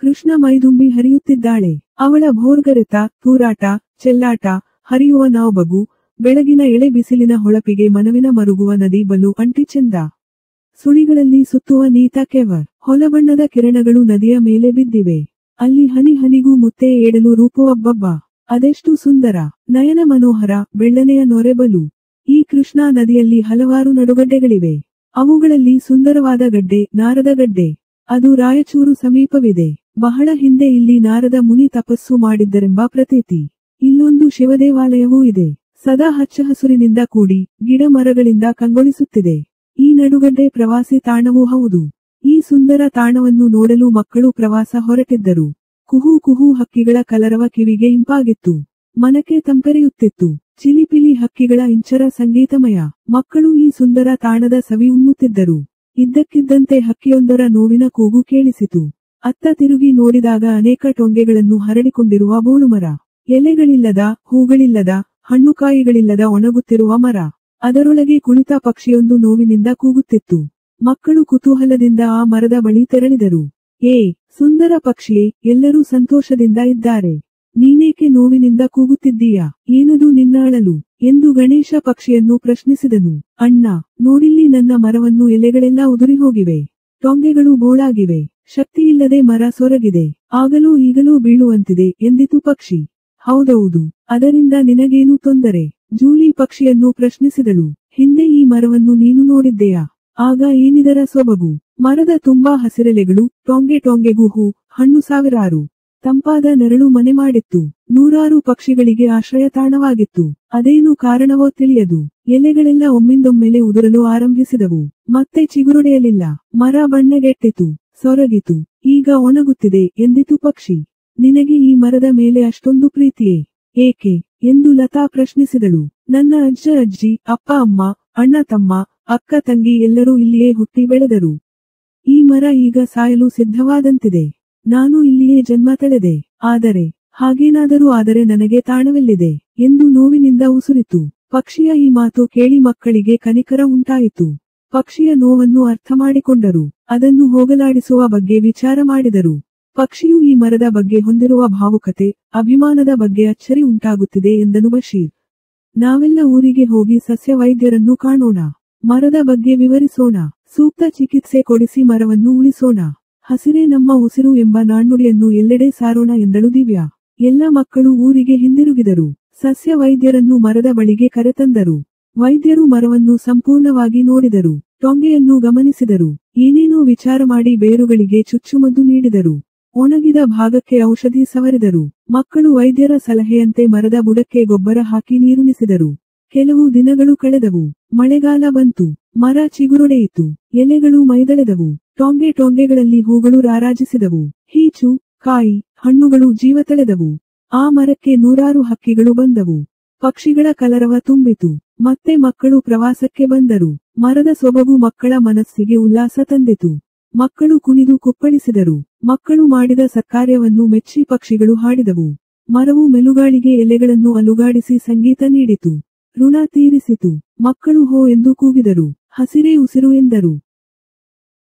ಕೃಷ್ಣ ಮೈದುಂಬಿ ಹರಿಯುತ್ತಿದ್ದಾಳೆ. ಅವಳ ಭೋರ್ಗರೆತ, ತೂರಾಟ, ಚೆಲ್ಲಾಟ, ಹರಿಯುವ ನಾವಬಗು, ಬೆಳಗಿನ ಎಳೆ ಬಿಸಿಲಿನ ಹೊಳಪಿಗೆ ಮನವಿನ ಮರುಗುವ ನದಿ ಬಲು ಅಂಟಿ ಚೆಂದ. ಸುಳಿಗಳಲ್ಲಿ ಸುತ್ತುವ ನೀತ ಕೆವರ್, ಹೊಲಬಣ್ಣದ ಕಿರಣಗಳು ನದಿಯ ಮೇಲೆ ಬಿದ್ದಿವೆ. ಅಲ್ಲಿ ಹನಿ ಹನಿಗೂ ಮುತ್ತೆ ಏಡಲು ರೂಪವಬ್ಬಬ್ಬ, ಅದೆಷ್ಟು ಸುಂದರ, ನಯನ ಮನೋಹರ, ಬೆಳ್ಳನೆಯ ನೊರೆಬಲು. ಈ ಕೃಷ್ಣಾ ನದಿಯಲ್ಲಿ ಹಲವಾರು ನಡುಗಡ್ಡೆಗಳಿವೆ. ಅವುಗಳಲ್ಲಿ ಸುಂದರವಾದ ಗಡ್ಡೆ ನಾರದ ಗಡ್ಡೆ. ಅದು ರಾಯಚೂರು ಸಮೀಪವಿದೆ. ಬಹಳ ಹಿಂದೆ ಇಲ್ಲಿ ನಾರದ ಮುನಿ ತಪಸ್ಸು ಮಾಡಿದ್ದರೆಂಬ ಪ್ರತೀತಿ. ಇಲ್ಲೊಂದು ಶಿವದೇವಾಲಯವೂ ಇದೆ. ಸದಾ ಹಚ್ಚ ಹಸುರಿನಿಂದ ಕೂಡಿ ಗಿಡ ಮರಗಳಿಂದ ಕಂಗೊಳಿಸುತ್ತಿದೆ. ಈ ನಡುಗಡ್ಡೆ ಪ್ರವಾಸಿ ತಾಣವೂ ಹೌದು. ಈ ಸುಂದರ ತಾಣವನ್ನು ನೋಡಲು ಮಕ್ಕಳು ಪ್ರವಾಸ ಹೊರಟಿದ್ದರು. ಕುಹೂ ಕುಹೂ ಹಕ್ಕಿಗಳ ಕಲರವ ಕಿವಿಗೆ ಇಂಪಾಗಿತ್ತು. ಮನಕ್ಕೆ ತಂಪೆರೆಯುತ್ತಿತ್ತು. ಚಿಲಿಪಿಲಿ ಹಕ್ಕಿಗಳ ಇಂಚರ ಸಂಗೀತಮಯ. ಮಕ್ಕಳು ಈ ಸುಂದರ ತಾಣದ ಸವಿ ಉಣ್ಣುತ್ತಿದ್ದರು. ಇದ್ದಕ್ಕಿದ್ದಂತೆ ಹಕ್ಕಿಯೊಂದರ ನೋವಿನ ಕೂಗು ಕೇಳಿಸಿತು. ಅತ್ತ ತಿರುಗಿ ನೋಡಿದಾಗ ಅನೇಕ ಟೊಂಗೆಗಳನ್ನು ಹರಡಿಕೊಂಡಿರುವ ಬೋಳುಮರ, ಎಲೆಗಳಿಲ್ಲದ, ಹೂಗಳಿಲ್ಲದ, ಹಣ್ಣುಕಾಯಿಗಳಿಲ್ಲದ ಒಣಗುತ್ತಿರುವ ಮರ. ಅದರೊಳಗೆ ಕುಳಿತ ಪಕ್ಷಿಯೊಂದು ನೋವಿನಿಂದ ಕೂಗುತ್ತಿತ್ತು. ಮಕ್ಕಳು ಕುತೂಹಲದಿಂದ ಆ ಮರದ ಬಳಿ ತೆರಳಿದರು. ಏ ಸುಂದರ ಪಕ್ಷಿಯೇ, ಎಲ್ಲರೂ ಸಂತೋಷದಿಂದ ಇದ್ದಾರೆ. ನೀನೇಕೆ ನೋವಿನಿಂದ ಕೂಗುತ್ತಿದ್ದೀಯಾ? ಏನದು ನಿನ್ನ ಅಳಲು? ಎಂದು ಗಣೇಶ ಪಕ್ಷಿಯನ್ನು ಪ್ರಶ್ನಿಸಿದನು. ಅಣ್ಣ, ನೋಡಿಲ್ಲಿ ನನ್ನ ಮರವನ್ನು ಎಲೆಗಳೆಲ್ಲ ಉದುರಿ ಹೋಗಿವೆ. ಟೊಂಗೆಗಳು ಬೋಳಾಗಿವೆ. ಶಕ್ತಿಯಿಲ್ಲದೆ ಮರ ಸೊರಗಿದೆ. ಆಗಲೂ ಈಗಲೂ ಬೀಳುವಂತಿದೆ ಎಂದಿತು ಪಕ್ಷಿ. ಹೌದೌದು, ಅದರಿಂದ ನಿನಗೇನು ತೊಂದರೆ? ಜೂಲಿ ಪಕ್ಷಿಯನ್ನು ಪ್ರಶ್ನಿಸಿದಳು. ಹಿಂದೆ ಈ ಮರವನ್ನು ನೀನು ನೋಡಿದ್ದೆಯಾ? ಆಗ ಏನಿದರ ಸೊಬಗು? ಮರದ ತುಂಬಾ ಹಸಿರೆಲೆಗಳು, ಟೊಂಗೆ ಟೊಂಗೆಗೂ ಹೂ, ಹಣ್ಣು ಸಾವಿರಾರು. ತಂಪಾದ ನೆರಳು ಮನೆ ಮಾಡಿತ್ತು. ನೂರಾರು ಪಕ್ಷಿಗಳಿಗೆ ಆಶ್ರಯ ತಾಣವಾಗಿತ್ತು. ಅದೇನು ಕಾರಣವೋ ತಿಳಿಯದು. ಎಲೆಗಳೆಲ್ಲ ಒಮ್ಮಿಂದೊಮ್ಮೆಲೆ ಉದುರಲು ಆರಂಭಿಸಿದವು. ಮತ್ತೆ ಚಿಗುರೊಡೆಯಲಿಲ್ಲ. ಮರ ಬಣ್ಣಗೆಟ್ಟಿತು, ಸೊರಗಿತು. ಈಗ ಒಣಗುತ್ತಿದೆ ಎಂದಿತು ಪಕ್ಷಿ. ನಿನಗೆ ಈ ಮರದ ಮೇಲೆ ಅಷ್ಟೊಂದು ಪ್ರೀತಿಯೇ? ಏಕೆ ಎಂದು ಲತಾ ಪ್ರಶ್ನಿಸಿದಳು. ನನ್ನ ಅಜ್ಜ ಅಜ್ಜಿ, ಅಪ್ಪ ಅಮ್ಮ, ಅಣ್ಣ ತಮ್ಮ, ಅಕ್ಕ ತಂಗಿ ಎಲ್ಲರೂ ಇಲ್ಲಿಯೇ ಹುಟ್ಟಿ ಬೆಳೆದರು. ಈ ಮರ ಈಗ ಸಾಯಲು ಸಿದ್ಧವಾದಂತಿದೆ. ನಾನು ಇಲ್ಲಿಯೇ ಜನ್ಮ ತಳೆದೆ. ಆದರೆ ಹಾಗೇನಾದರೂ ಆದರೆ ನನಗೆ ತಾಣವೆಲ್ಲಿದೆ ಎಂದು ನೋವಿನಿಂದ ಉಸುರಿತು. ಪಕ್ಷಿಯ ಈ ಮಾತು ಕೇಳಿ ಮಕ್ಕಳಿಗೆ ಕನಿಕರ ಉಂಟಾಯಿತು. ಪಕ್ಷಿಯ ನೋವನ್ನು ಅರ್ಥ ಮಾಡಿಕೊಂಡರು. ಅದನ್ನು ಹೋಗಲಾಡಿಸುವ ಬಗ್ಗೆ ವಿಚಾರ ಮಾಡಿದರು. ಪಕ್ಷಿಯು ಈ ಮರದ ಬಗ್ಗೆ ಹೊಂದಿರುವ ಭಾವುಕತೆ, ಅಭಿಮಾನದ ಬಗ್ಗೆ ಅಚ್ಚರಿ ಉಂಟಾಗುತ್ತಿದೆ ಎಂದನು ಬಶೀರ್. ನಾವೆಲ್ಲ ಊರಿಗೆ ಹೋಗಿ ಸಸ್ಯ ವೈದ್ಯರನ್ನು ಕಾಣೋಣ. ಮರದ ಬಗ್ಗೆ ವಿವರಿಸೋಣ. ಸೂಕ್ತ ಚಿಕಿತ್ಸೆ ಕೊಡಿಸಿ ಮರವನ್ನು ಉಳಿಸೋಣ. ಹಸಿರೇ ನಮ್ಮ ಉಸಿರು ಎಂಬ ನಾಣ್ಣುಡಿಯನ್ನು ಎಲ್ಲೆಡೆ ಸಾರೋಣ ಎಂದಳು ದಿವ್ಯಾ. ಎಲ್ಲ ಮಕ್ಕಳು ಊರಿಗೆ ಹಿಂದಿರುಗಿದರು. ಸಸ್ಯ ವೈದ್ಯರನ್ನು ಮರದ ಬಳಿಗೆ ಕರೆತಂದರು. ವೈದ್ಯರು ಮರವನ್ನು ಸಂಪೂರ್ಣವಾಗಿ ನೋಡಿದರು. ಟೊಂಗೆಯನ್ನು ಗಮನಿಸಿದರು. ಏನೇನೋ ವಿಚಾರ ಮಾಡಿ ಬೇರುಗಳಿಗೆ ಚುಚ್ಚುಮದ್ದು ನೀಡಿದರು. ಒಣಗಿದ ಭಾಗಕ್ಕೆ ಔಷಧಿ ಸವರಿದರು. ಮಕ್ಕಳು ವೈದ್ಯರ ಸಲಹೆಯಂತೆ ಮರದ ಬುಡಕ್ಕೆ ಗೊಬ್ಬರ ಹಾಕಿ ನೀರುಣಿಸಿದರು. ಕೆಲವು ದಿನಗಳು ಕಳೆದವು. ಮಳೆಗಾಲ ಬಂತು. ಮರ ಚಿಗುರೊಡೆಯಿತು. ಎಲೆಗಳು ಮೈದಳೆದವು. ಟೊಂಗೆ ಟೊಂಗೆಗಳಲ್ಲಿ ಹೂಗಳು ರಾರಾಜಿಸಿದವು. ಹೀಚು, ಕಾಯಿ, ಹಣ್ಣುಗಳು ಜೀವ ತಳೆದವು. ಆ ಮರಕ್ಕೆ ನೂರಾರು ಹಕ್ಕಿಗಳು ಬಂದವು. ಪಕ್ಷಿಗಳ ಕಲರವ ತುಂಬಿತು. ಮತ್ತೆ ಮಕ್ಕಳು ಪ್ರವಾಸಕ್ಕೆ ಬಂದರು. ಮರದ ಸೊಬಗು ಮಕ್ಕಳ ಮನಸ್ಸಿಗೆ ಉಲ್ಲಾಸ ತಂದಿತು. ಮಕ್ಕಳು ಕುಣಿದು ಕುಪ್ಪಳಿಸಿದರು. ಮಕ್ಕಳು ಮಾಡಿದ ಸತ್ಕಾರ್ಯವನ್ನು ಮೆಚ್ಚಿ ಪಕ್ಷಿಗಳು ಹಾಡಿದವು. ಮರವು ಮೆಲುಗಾಳಿಗೆ ಎಲೆಗಳನ್ನು ಅಲುಗಾಡಿಸಿ ಸಂಗೀತ ನೀಡಿತು. ಋಣ ತೀರಿಸಿತು. ಮಕ್ಕಳು ಹೋ ಎಂದು ಕೂಗಿದರು. ಹಸಿರೇ ಉಸಿರು ಎಂದರು.